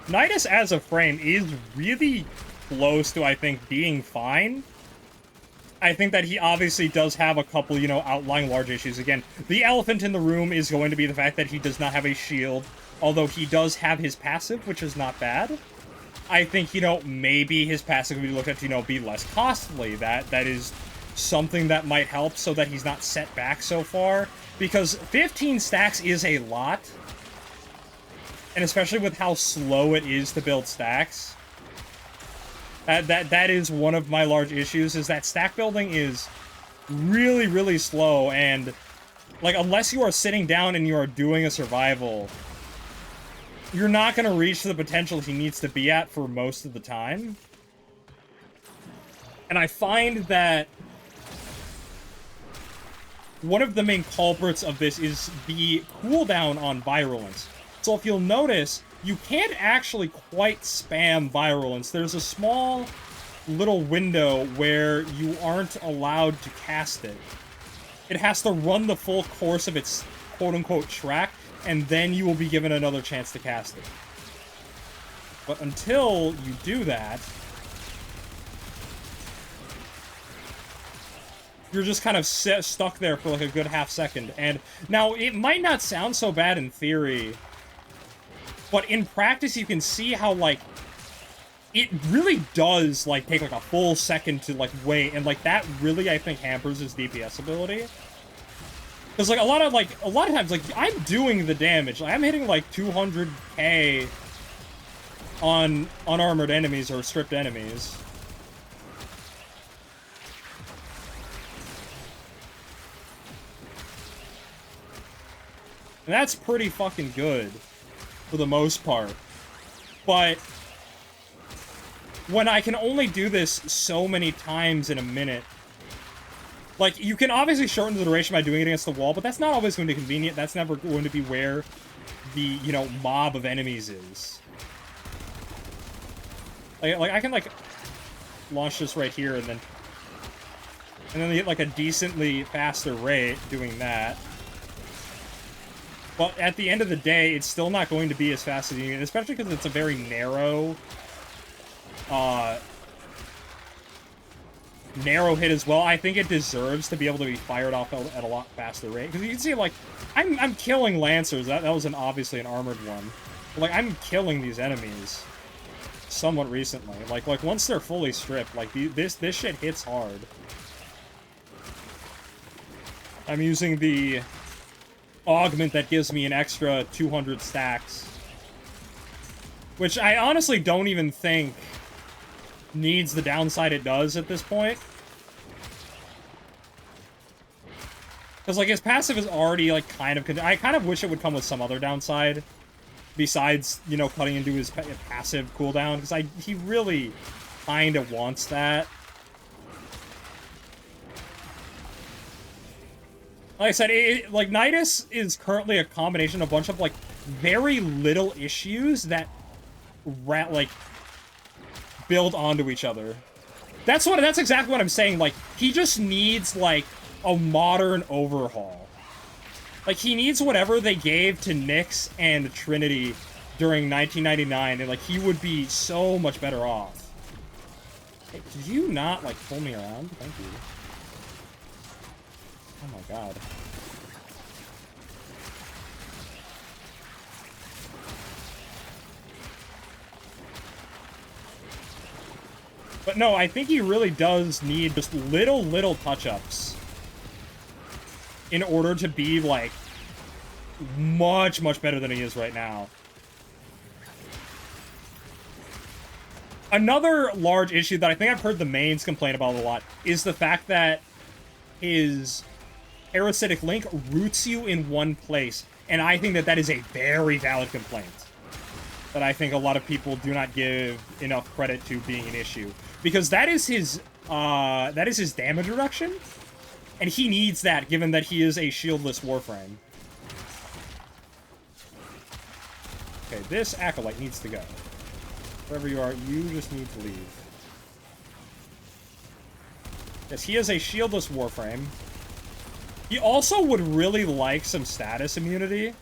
Nidus as a frame is really close to, I think, being fine. I think that he obviously does have a couple, you know, outlying large issues. Again, the elephant in the room is going to be the fact that he does not have a shield, although he does have his passive, which is not bad. I think, you know, maybe his passive would be looked at to, you know, be less costly. That is something that might help so that he's not set back so far. Because 15 stacks is a lot. And especially with how slow it is to build stacks. That is one of my large issues, is that stack building is really, really slow. And, like, unless you are sitting down and you are doing a survival, you're not going to reach the potential he needs to be at for most of the time. And I find that one of the main culprits of this is the cooldown on Viralence. So if you'll notice, you can't actually quite spam Viralence. There's a small little window where you aren't allowed to cast it. It has to run the full course of its quote-unquote track, and then you will be given another chance to cast it. But until you do that, you're just kind of stuck there for like a good half second. And now, it might not sound so bad in theory, but in practice you can see how, like, it really does, like, take like a full second to, like, wait, and, like, that really, I think, hampers his DPS ability. Because, like, a lot of times, like, I'm doing the damage. Like, I'm hitting, like, 200k on unarmored enemies or stripped enemies. And that's pretty fucking good, for the most part. But when I can only do this so many times in a minute, like, you can obviously shorten the duration by doing it against the wall, but that's not always going to be convenient. That's never going to be where the, you know, mob of enemies is. Like I can, like, launch this right here and then get, like, a decently faster rate doing that. But at the end of the day, it's still not going to be as fast as you need, especially because it's a very narrow hit as well. I think it deserves to be able to be fired off at a lot faster rate. Because you can see, like, I'm killing Lancers. That was obviously an armored one. But, like, I'm killing these enemies somewhat recently. Like once they're fully stripped, like, this shit hits hard. I'm using the Augment that gives me an extra 200 stacks. Which I honestly don't even think needs the downside it does at this point. Because, like, his passive is already, like, kind of... I kind of wish it would come with some other downside. Besides, you know, cutting into his passive cooldown. Because he really kind of wants that. Like I said, like, Nidus is currently a combination of a bunch of, like, very little issues that, like, build onto each other. That's exactly what I'm saying. Like, he just needs, like, a modern overhaul. Like, he needs whatever they gave to Nyx and Trinity during 1999, and, like, he would be so much better off. Hey, could you not, like, pull me around? Thank you. Oh my god. But no, I think he really does need just little touch-ups in order to be, like, much better than he is right now. Another large issue that I think I've heard the mains complain about a lot is the fact that his Parasitic Link roots you in one place, and I think that is a very valid complaint that I think a lot of people do not give enough credit to being an issue, because that is his damage reduction, and he needs that given that he is a shieldless Warframe. Okay, this Acolyte needs to go. Wherever you are, you just need to leave. Yes, he is a shieldless Warframe. He also would really like some status immunity,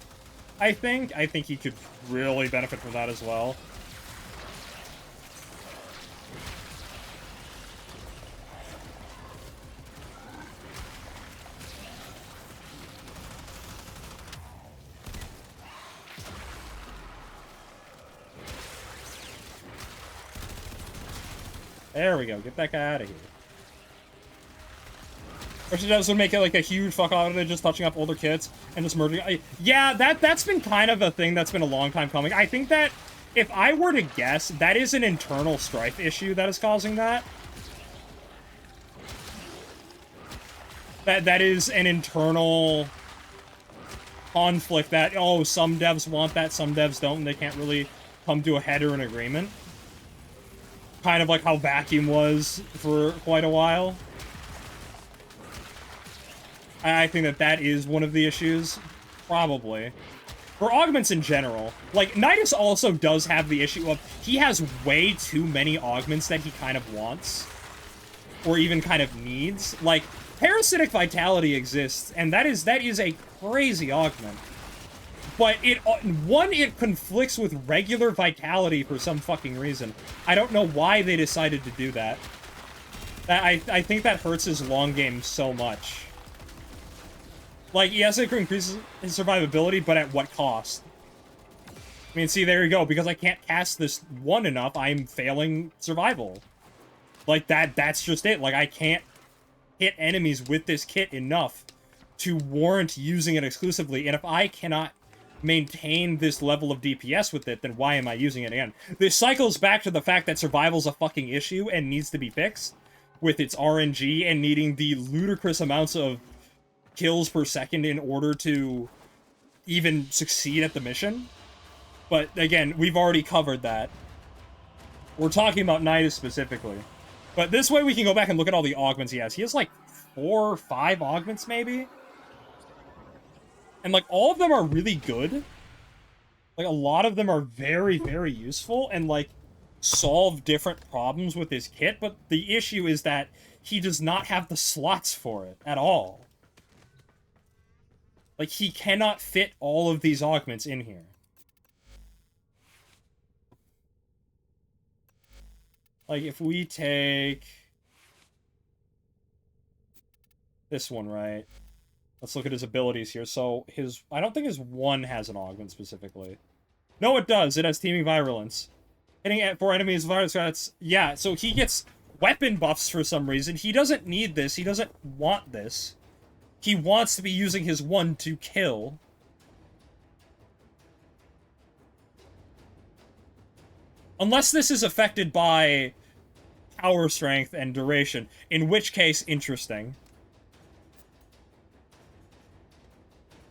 I think. I think he could really benefit from that as well. There we go. Get that guy out of here. Or she does would make it like a huge fuck out of it, just touching up older kids and just murdering. Yeah, that's been kind of a thing that's been a long time coming. I think that if I were to guess, that is an internal strife issue that is causing that. That is an internal conflict that, oh, some devs want that, some devs don't, and they can't really come to a head or an agreement. Kind of like how Vacuum was for quite a while. I think that that is one of the issues, probably. For augments in general, like, Nidus also does have the issue of, he has way too many augments that he kind of wants, or even kind of needs. Like, Parasitic Vitality exists, and that is a crazy augment. But it conflicts with regular Vitality for some fucking reason. I don't know why they decided to do that. I think that hurts his long game so much. Like, yes, it increases his survivability, but at what cost? I mean, see, there you go. Because I can't cast this one enough, I'm failing survival. Like, that's just it. Like, I can't hit enemies with this kit enough to warrant using it exclusively. And if I cannot maintain this level of DPS with it, then why am I using it again? This cycles back to the fact that survival's a fucking issue and needs to be fixed with its RNG and needing the ludicrous amounts of kills per second in order to even succeed at the mission. But again, we've already covered that. We're talking about Nidus specifically. But this way we can go back and look at all the augments he has. He has like 4 or 5 augments maybe? And like all of them are really good. Like a lot of them are very, very useful and like solve different problems with his kit. But the issue is that he does not have the slots for it at all. Like, he cannot fit all of these augments in here. Like, if we take this one, right? Let's look at his abilities here. So, I don't think his 1 has an augment specifically. No, it does. It has teaming virulence. Hitting for enemies, virus threats. Yeah, so he gets weapon buffs for some reason. He doesn't need this. He doesn't want this. He wants to be using his 1 to kill. Unless this is affected by power strength and duration, in which case, interesting.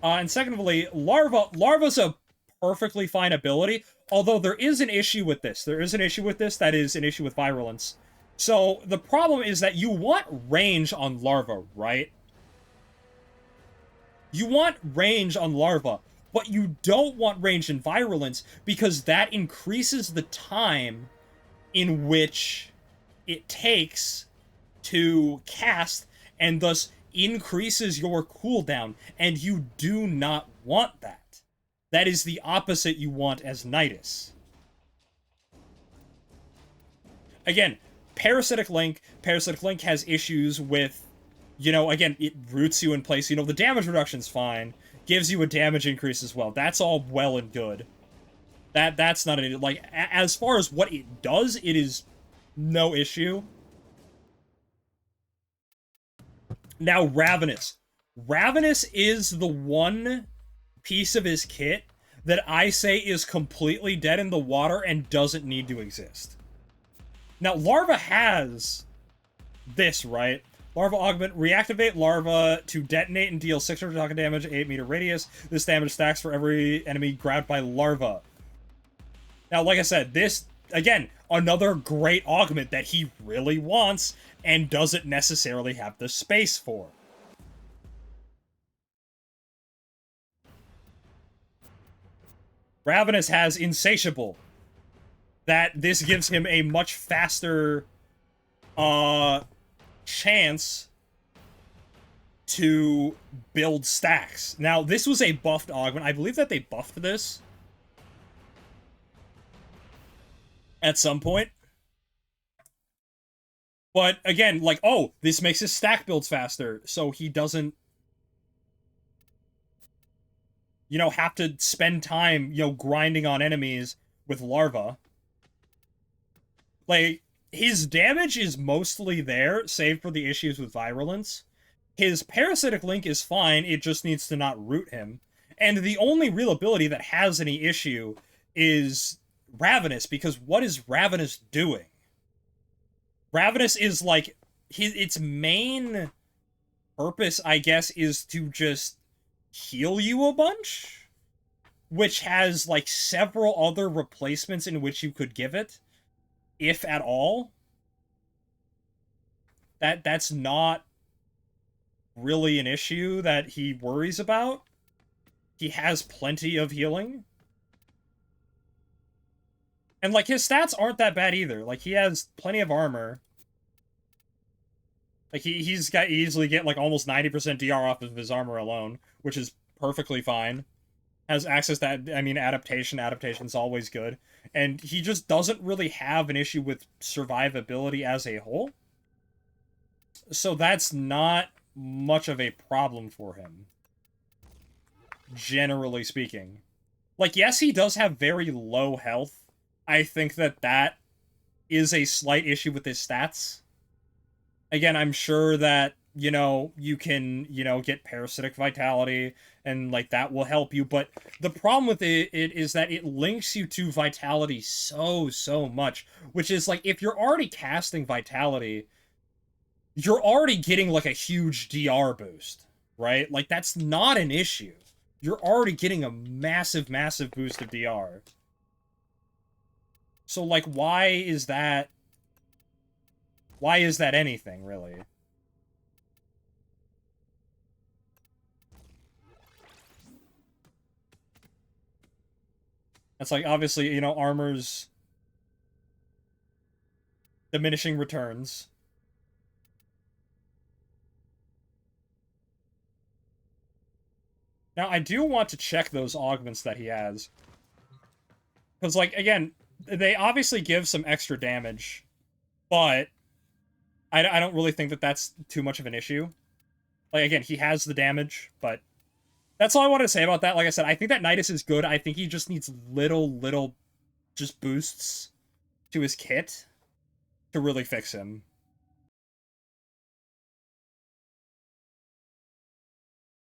And secondly, Larva's a perfectly fine ability, although there is an issue with this. There is an issue with this that is an issue with virulence. So, the problem is that you want range on Larva, right? You want range on Larva, but you don't want range in Virulence because that increases the time in which it takes to cast and thus increases your cooldown, and you do not want that. That is the opposite you want as Nidus. Again, Parasitic Link has issues with, you know, again, it roots you in place. You know, the damage reduction's fine. Gives you a damage increase as well. That's all well and good. That's not an... Like, as far as what it does, it is no issue. Now, Ravenous. Ravenous is the one piece of his kit that I say is completely dead in the water and doesn't need to exist. Now, Larva has this, right? Larva Augment. Reactivate Larva to detonate and deal 600 talking damage, 8-meter radius. This damage stacks for every enemy grabbed by Larva. Now, like I said, this, again, another great augment that he really wants and doesn't necessarily have the space for. Ravenous has Insatiable. That this gives him a much faster chance to build stacks. Now, this was a buffed augment. I believe that they buffed this at some point. But again, like, oh, this makes his stack builds faster, so he doesn't, you know, have to spend time, you know, grinding on enemies with Larva. Like, his damage is mostly there, save for the issues with Virulence. His Parasitic Link is fine, it just needs to not root him. And the only real ability that has any issue is Ravenous, because what is Ravenous doing? Ravenous is like, its main purpose, I guess, is to just heal you a bunch, which has like several other replacements in which you could give it, if at all. That's not really an issue that he worries about. He has plenty of healing. And, like, his stats aren't that bad either. Like, he has plenty of armor. Like, he's got easily get, like, almost 90% DR off of his armor alone, which is perfectly fine. Has access to, I mean, adaptation. Adaptation's always good. And he just doesn't really have an issue with survivability as a whole. So that's not much of a problem for him. Generally speaking. Like, yes, he does have very low health. I think that is a slight issue with his stats. Again, I'm sure that, you know, you can, you know, get Parasitic Vitality, and, like, that will help you, but the problem with it is that it links you to Vitality so much, which is, like, if you're already casting Vitality, you're already getting, like, a huge DR boost, right? Like, that's not an issue. You're already getting a massive boost of DR. So, like, why is that anything, really? It's like, obviously, you know, armor's diminishing returns. Now, I do want to check those augments that he has. Because, like, again, they obviously give some extra damage, but I don't really think that that's too much of an issue. Like, again, he has the damage, but that's all I wanted to say about that. Like I said, I think that Nidus is good. I think he just needs little just boosts to his kit to really fix him.